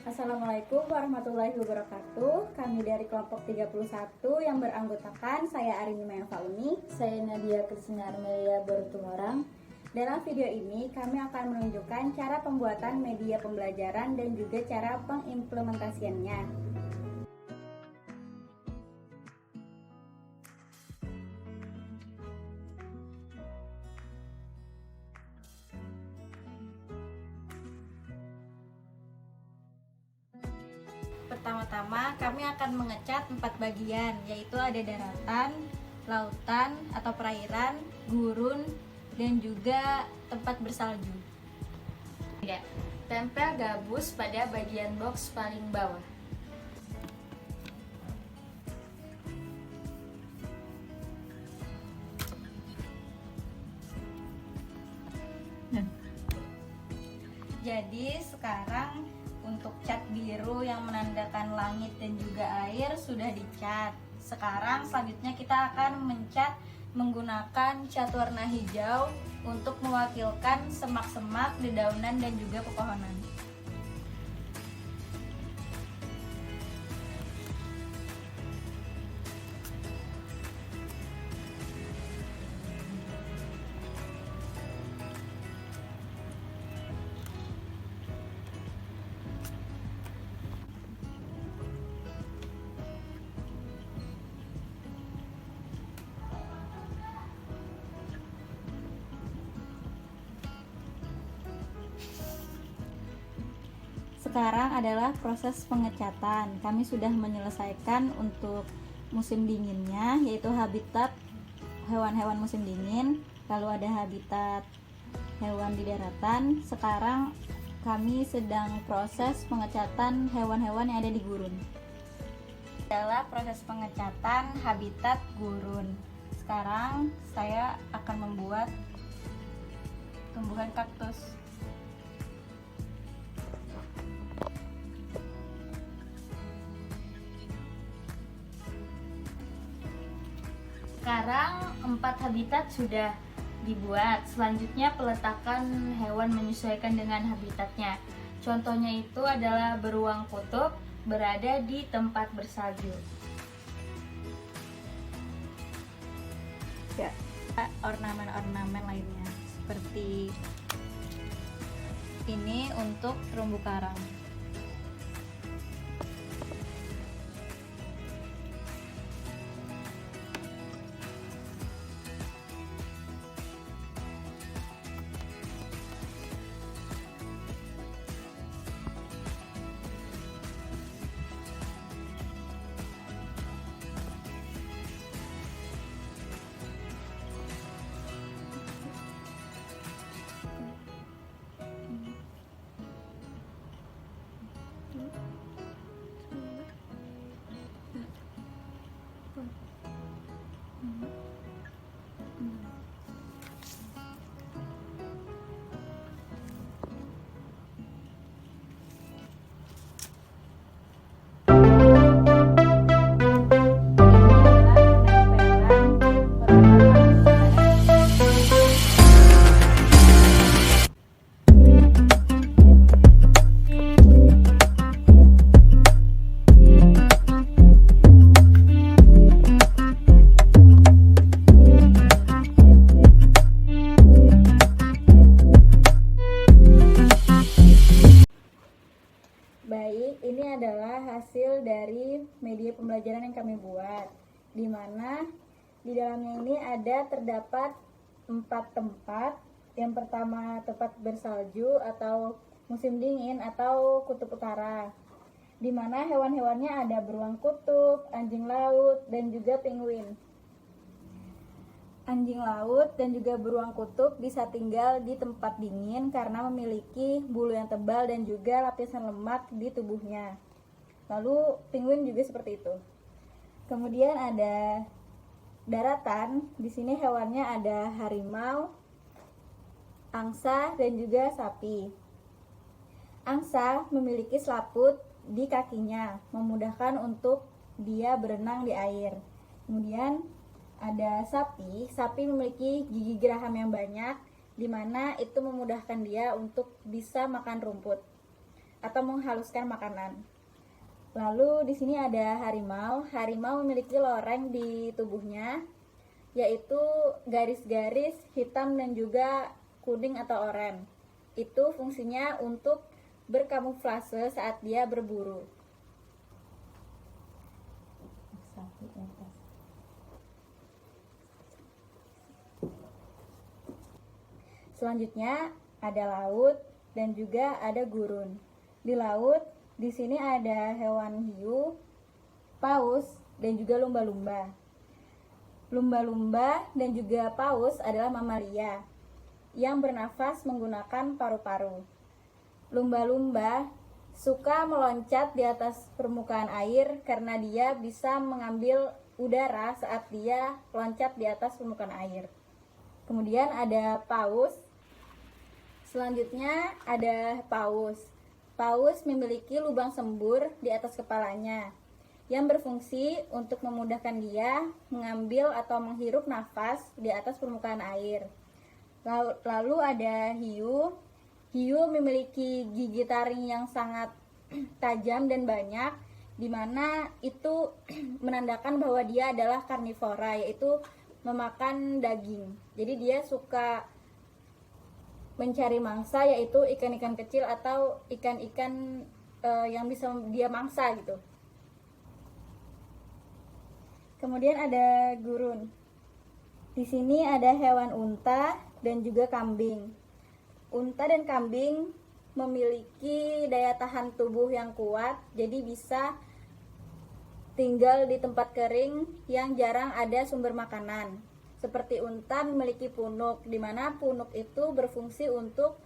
Assalamualaikum warahmatullahi wabarakatuh. Kami dari kelompok 31 yang beranggotakan saya Arini Maya Fauni, Saya Nadia Kristina Armelia Barutumorang. Dalam video ini kami akan menunjukkan cara pembuatan media pembelajaran dan juga cara pengimplementasiannya. Pertama-tama kami akan mengecat 4 bagian, yaitu ada daratan, lautan atau perairan, gurun, dan juga tempat bersalju. Tempel gabus pada bagian box paling bawah. Jadi sekarang untuk cat biru yang menandakan langit dan juga air sudah dicat. Sekarang selanjutnya kita akan mencat menggunakan cat warna hijau untuk mewakilkan semak-semak, dedaunan dan juga pepohonan. Sekarang adalah proses pengecatan. Kami sudah menyelesaikan untuk musim dinginnya, yaitu habitat hewan-hewan musim dingin, lalu ada habitat hewan di daratan. Sekarang kami sedang proses pengecatan hewan-hewan yang ada di gurun. Adalah proses pengecatan habitat gurun. Sekarang saya akan membuat tumbuhan kaktus. Sekarang 4 habitat sudah dibuat. Selanjutnya peletakan hewan menyesuaikan dengan habitatnya. Contohnya itu adalah beruang kutub berada di tempat bersalju. Ya, ornamen-ornamen lainnya seperti ini untuk terumbu karang. Baik, ini adalah hasil dari media pembelajaran yang kami buat, di mana di dalamnya ini terdapat 4 tempat. Yang pertama tempat bersalju atau musim dingin atau kutub utara, di mana hewan-hewannya ada beruang kutub, anjing laut, dan juga penguin. Anjing laut dan juga beruang kutub bisa tinggal di tempat dingin karena memiliki bulu yang tebal dan juga lapisan lemak di tubuhnya. Lalu penguin juga seperti itu. Kemudian ada daratan. Di sini hewannya ada harimau, angsa dan juga sapi. Angsa memiliki selaput di kakinya, memudahkan untuk dia berenang di air. Kemudian ada sapi. Sapi memiliki gigi geraham yang banyak, di mana itu memudahkan dia untuk bisa makan rumput. atau menghaluskan makanan. Lalu di sini ada harimau. Harimau memiliki loreng di tubuhnya, yaitu garis-garis hitam dan juga kuning atau oranye. Itu fungsinya untuk berkamuflase saat dia berburu. Selanjutnya ada laut dan juga ada gurun. Di laut, di sini ada hewan hiu, paus, dan juga lumba-lumba. Lumba-lumba dan juga paus adalah mamalia yang bernafas menggunakan paru-paru. Lumba-lumba suka meloncat di atas permukaan air karena dia bisa mengambil udara saat dia loncat di atas permukaan air. Kemudian ada paus. Selanjutnya ada paus. Paus memiliki lubang sembur di atas kepalanya yang berfungsi untuk memudahkan dia mengambil atau menghirup nafas di atas permukaan air. Lalu ada hiu. Hiu memiliki gigi taring yang sangat tajam dan banyak, di mana itu menandakan bahwa dia adalah karnivora, yaitu memakan daging. Jadi dia suka mencari mangsa, yaitu ikan-ikan kecil atau ikan-ikan yang bisa dia mangsa gitu. Kemudian ada gurun. Di sini ada hewan unta dan juga kambing. Unta dan kambing memiliki daya tahan tubuh yang kuat, jadi bisa tinggal di tempat kering yang jarang ada sumber makanan. Seperti unta memiliki punuk, di mana punuk itu berfungsi untuk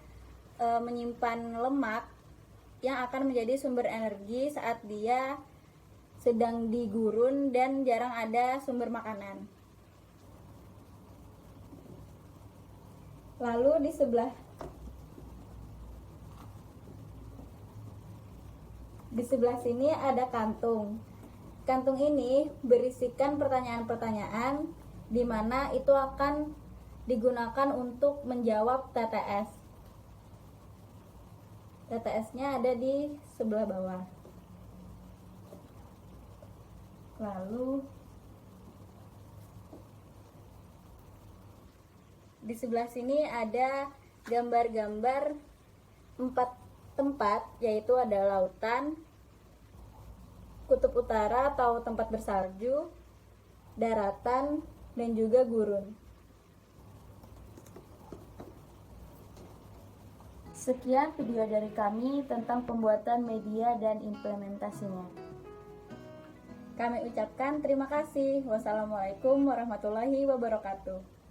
menyimpan lemak yang akan menjadi sumber energi saat dia sedang di gurun dan jarang ada sumber makanan. Lalu di sebelah sini ada kantung. Kantung ini berisikan pertanyaan-pertanyaan di mana itu akan digunakan untuk menjawab TTS. TTS-nya ada di sebelah bawah. Lalu di sebelah sini ada gambar-gambar 4 tempat, yaitu ada lautan, kutub utara atau tempat bersalju, daratan, dan juga gurun. Sekian video dari kami tentang pembuatan media dan implementasinya. Kami ucapkan terima kasih. Wassalamualaikum warahmatullahi wabarakatuh.